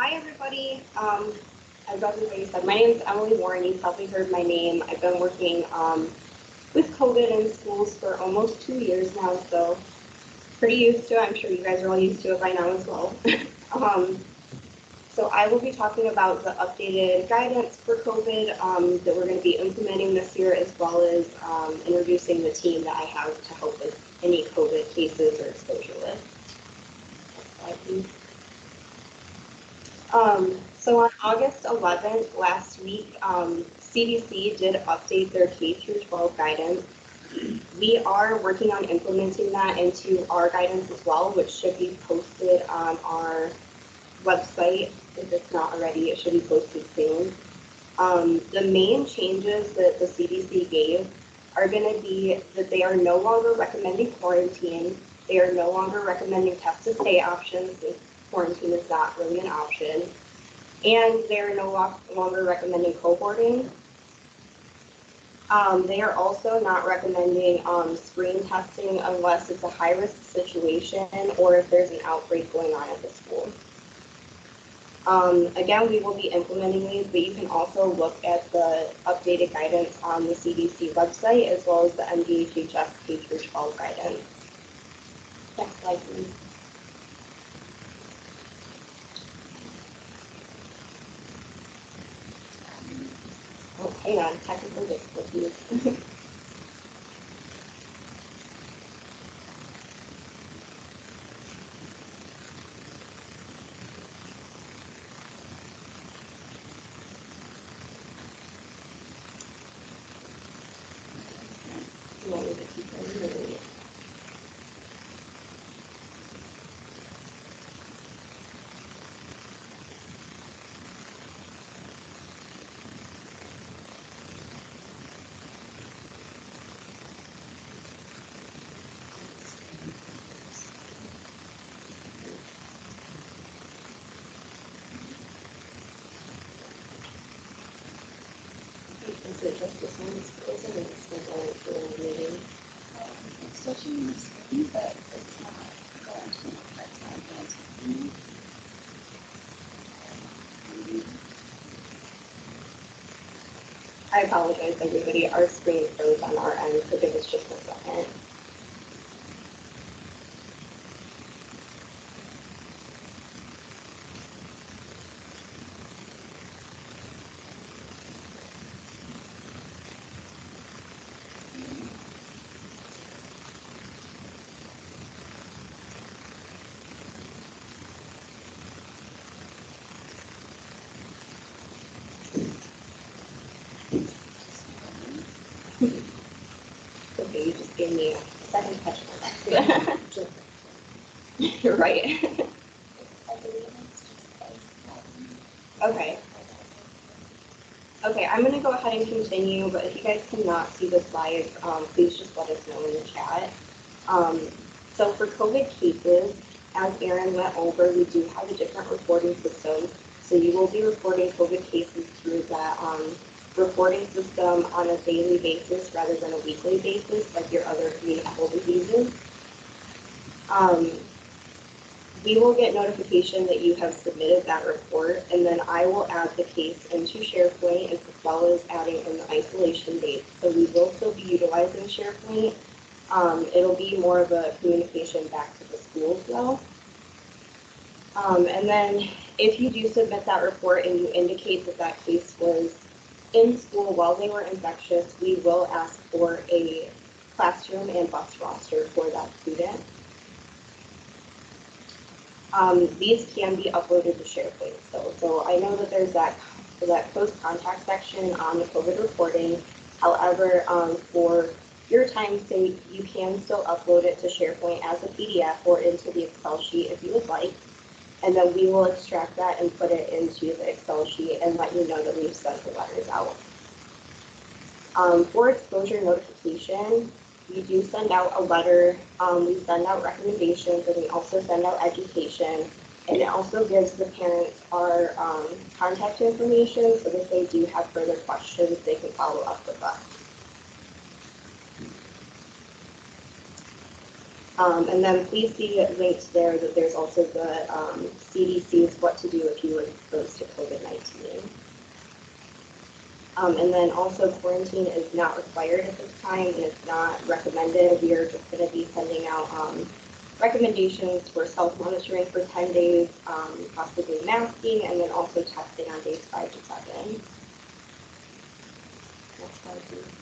Hi everybody. As everybody said, my name is Emily Warren. You've probably heard my name. I've been working with COVID in schools for almost 2 years now, so pretty used to it. I'm sure you guys are all used to it by now as well. So I will be talking about the updated guidance for COVID that we're going to be implementing this year, as well as introducing the team that I have to help with any COVID cases or exposure with. Next slide, please. So on August 11th, last week, CDC did update their K12 guidance. We are working on implementing that into our guidance as well, which should be posted on our website. If it's not already, it should be posted soon. The main changes that the CDC gave are going to be that they are no longer recommending quarantine. They are no longer recommending test to stay options. Quarantine is not really an option. And they're no longer recommending cohorting. They are also not recommending screen testing unless it's a high-risk situation or if there's an outbreak going on at the school. Again, we will be implementing these, but you can also look at the updated guidance on the CDC website as well as the MDHHS K12 guidance. Next slide, please. Oh, hang on, technical difficulties. Is it just this one? Is it still going through the meeting? It's switching the screen, but it's not going to it's not going to. I apologize, everybody. Our screen froze on our end, so give us just a second. Okay, you just gave me a second touch point. You're right. Okay. Okay, I'm going to go ahead and continue, but if you guys cannot see the slides, please just let us know in the chat. So for COVID cases, as Erin went over, we do have a different reporting system. So you will be reporting COVID cases through that reporting system on a daily basis rather than a weekly basis like your other communicable diseases. We will get notification that you have submitted that report, and then I will add the case into SharePoint as well as adding in the isolation date. So we will still be utilizing SharePoint. It'll be more of a communication back to the schools though. And then if you do submit that report and you indicate that that case was in school while they were infectious, we will ask for a classroom and bus roster for that student. These can be uploaded to SharePoint still. So I know that there's that close contact section on the COVID reporting. However, for your time's sake, you can still upload it to SharePoint as a PDF or into the Excel sheet if you would like. And then we will extract that and put it into the Excel sheet and let you know that we've sent the letters out. For exposure notification, we do send out a letter, we send out recommendations, and we also send out education. And it also gives the parents our contact information so that if they do have further questions, they can follow up with us. And then please see linked there that there's also the CDC's what to do if you were exposed to COVID-19. And then also quarantine is not required at this time and it's not recommended. We are just going to be sending out recommendations for self-monitoring for 10 days, possibly masking, and then also testing on days 5 to 7. Next slide, please.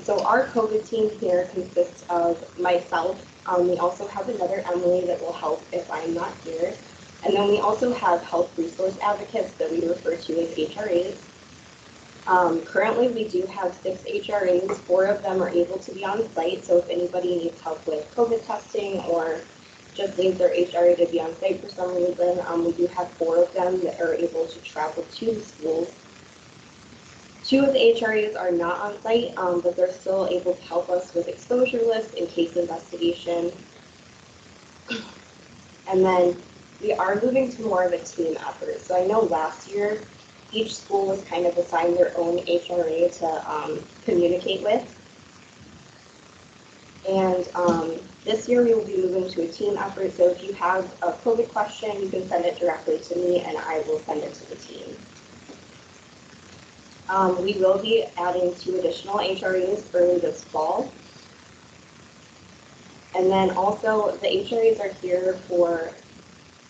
So our COVID team here consists of myself. We also have another Emily that will help if I'm not here. And then we also have health resource advocates that we refer to as HRAs. Currently, we do have 6 HRAs. 4 of them are able to be on site. So if anybody needs help with COVID testing or just needs their HRA to be on site for some reason, we do have 4 of them that are able to travel to the schools. 2 of the HRAs are not on site, but they're still able to help us with exposure lists and case investigation. And then we are moving to more of a team effort. So I know last year, each school was kind of assigned their own HRA to communicate with. And this year we will be moving to a team effort. So if you have a COVID question, you can send it directly to me and I will send it to the team. We will be adding 2 additional HRAs early this fall. And then also the HRAs are here for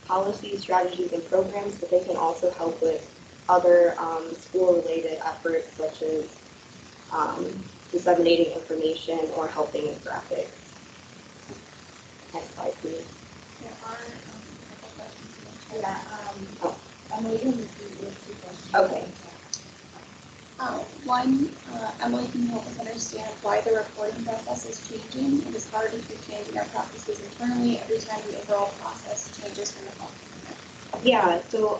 policies, strategies, and programs, but they can also help with other school-related efforts such as disseminating information or helping with graphics. Next slide, please. There are a couple questions. Yeah. Emily can repeat your 2 questions. Okay. One, Emily, can you help us understand why the reporting process is changing? It is hard to keep changing our practices internally every time the overall process changes from the health department. Yeah, so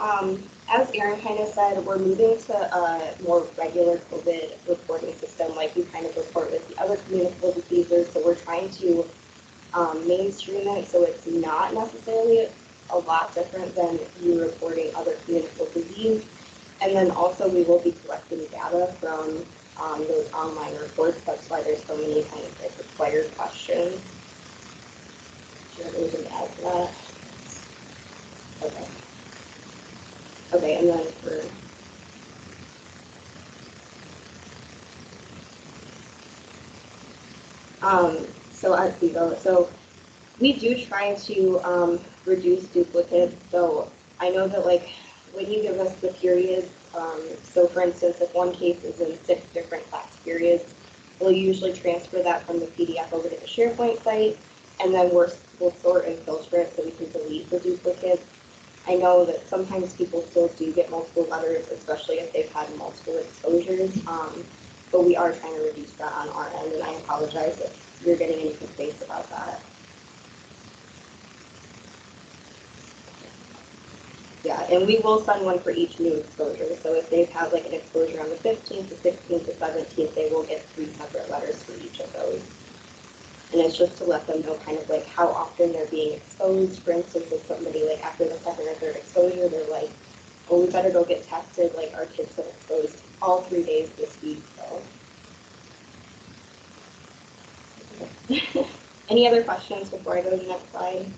as Erin kind of said, we're moving to a more regular COVID reporting system like we kind of report with the other communicable diseases. So we're trying to mainstream it so it's not necessarily a lot different than you reporting other communicable disease. And then also we will be collecting data from those online reports. That's why there's so many kind of like required questions. Do you have anything to add to that? Okay. Okay, and then for so as we go, so we do try to reduce duplicates. So I know that like when you give us the periods, so for instance, if one case is in 6 different class periods, we'll usually transfer that from the PDF over to the SharePoint site, and then we'll sort and filter it so we can delete the duplicates. I know that sometimes people still do get multiple letters, especially if they've had multiple exposures, but we are trying to reduce that on our end, and I apologize if you're getting any complaints about that. Yeah, and we will send one for each new exposure. So if they've had like an exposure on the 15th, the 16th, the 17th, they will get 3 separate letters for each of those. And it's just to let them know kind of like how often they're being exposed. For instance, if somebody like after the 2nd or 3rd exposure, they're like, oh, we better go get tested. Like our kids have exposed all 3 days this week. So any other questions before I go to the next slide?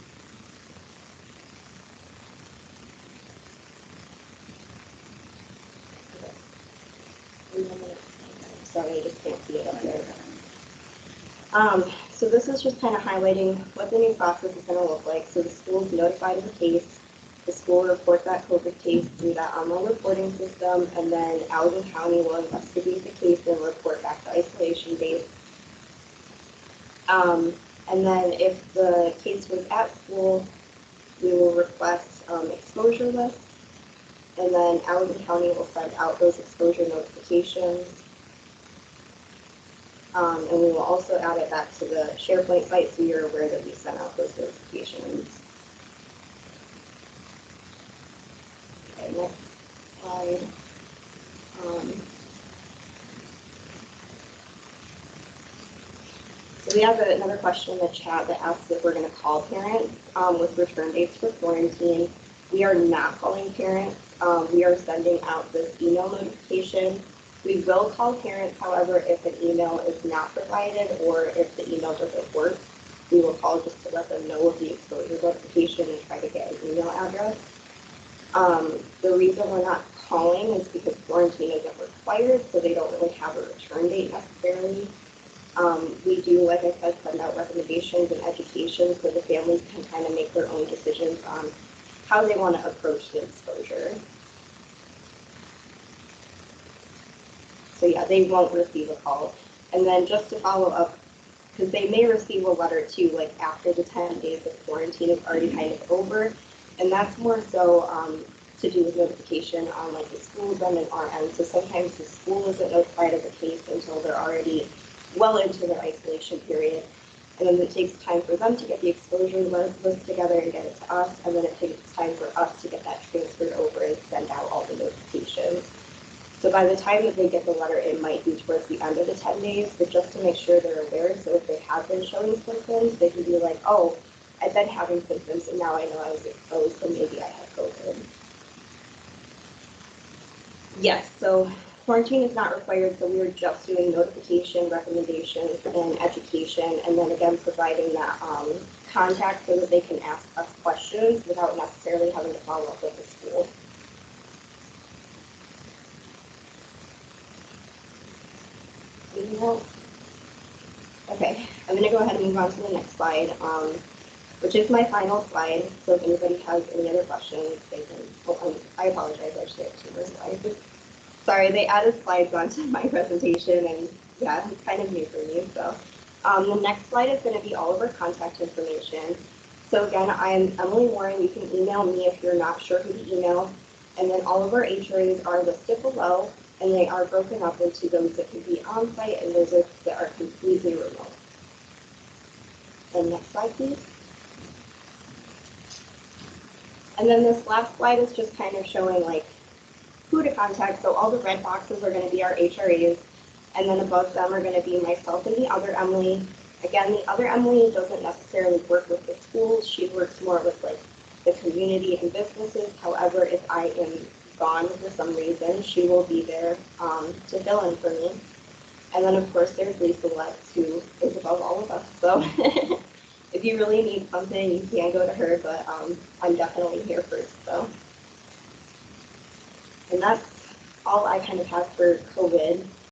Sorry, I just can't see it up there. So this is just kind of highlighting what the new process is going to look like. So the school is notified of the case. The school reports that COVID case through that online reporting system, and then Allegan County will investigate the case and report back to isolation base. And then if the case was at school, we will request exposure lists, and then Allegan County will send out those exposure notifications. And we will also add it back to the SharePoint site so you're aware that we sent out those notifications. Okay, next slide. So we have another question in the chat that asks if we're going to call parents with return dates for quarantine. We are not calling parents. We are sending out this email notification We will call parents, however, if an email is not provided or if the email doesn't work. We will call just to let them know of the exposure notification and try to get an email address. The reason we're not calling is because quarantine isn't required, so they don't really have a return date necessarily. We do, like I said, send out recommendations and education so the families can kind of make their own decisions on how they want to approach the exposure. So yeah, they won't receive a call. And then just to follow up, because they may receive a letter too, like after the 10 days of quarantine is already kind of over. And that's more so to do with notification on like the school's end and our end. So sometimes the school isn't notified of the case until they're already well into their isolation period. And then it takes time for them to get the exposure list together and get it to us. And then it takes time for us to get that transferred over and send out all the notifications. So by the time that they get the letter, it might be towards the end of the 10 days, but just to make sure they're aware, so if they have been showing symptoms, they can be like, oh, I've been having symptoms and now I know I was exposed, so maybe I have COVID. Yes, so quarantine is not required, so we are just doing notification, recommendations, and education, and then again providing that contact so that they can ask us questions without necessarily having to follow up with the school. Okay, I'm going to go ahead and move on to the next slide, which is my final slide. So if anybody has any other questions, they can. Oh, I apologize. I actually have 2 more slides. Sorry, they added slides onto my presentation, and yeah, it's kind of new for me. So the next slide is going to be all of our contact information. So again, I'm Emily Warren. You can email me if you're not sure who to email. And then all of our HRAs are listed below, and they are broken up into those that can be on-site and those that are completely remote. And next slide, please. And then this last slide is just kind of showing like who to contact. So all the red boxes are going to be our HRAs, and then above them are going to be myself and the other Emily. Again, the other Emily doesn't necessarily work with the schools. She works more with like the community and businesses. However, if I am gone for some reason, she will be there to fill in for me. And then of course there's Lisa Lex, who is above all of us. So if you really need something, you can go to her, but I'm definitely here first. So, and that's all I kind of have for COVID.